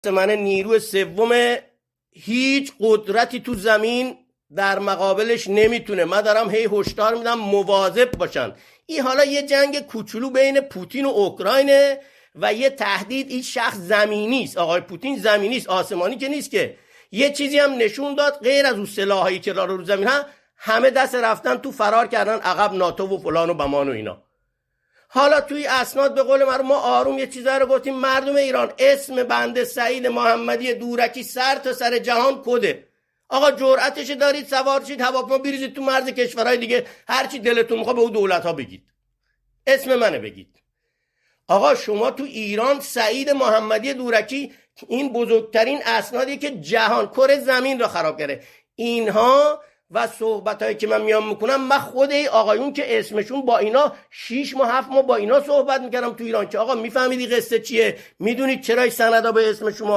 من نیروی سوم هیچ قدرتی تو زمین در مقابلش نمیتونه. من دارم هی هشدار میدم مواظب باشن. این حالا یه جنگ کوچولو بین پوتین و اوکراینه و یه تهدید. این شخص زمینی است، آقای پوتین زمینی است، آسمانی که نیست که. یه چیزی هم نشون داد غیر از اون سلاحایی که رو زمین ها همه دست رفتن تو فرار کردن عقب، ناتو و فلان و بمان و اینا. حالا توی اسناد به قول ما آروم یه چیزا رو گفتیم. مردم ایران، اسم بنده سعید محمدی دورکی سر تا سر جهان کده. آقا جرأتش دارید سوار شید هواپیما بریزید تو مرز کشورهای دیگه، هر چی دلتون میخواد به اون دولت ها بگید، اسم منو بگید. آقا شما تو ایران سعید محمدی دورکی این بزرگترین اسنادی که جهان کره زمین را خراب کرده. اینها و صحبتایی که من میام میکنم، من خود آقایون که اسمشون با اینا 6 ماه 7 ماه با اینا صحبت میکردم تو ایران که آقا میفهمیدی قصه چیه، میدونید چرا سندا به اسم شما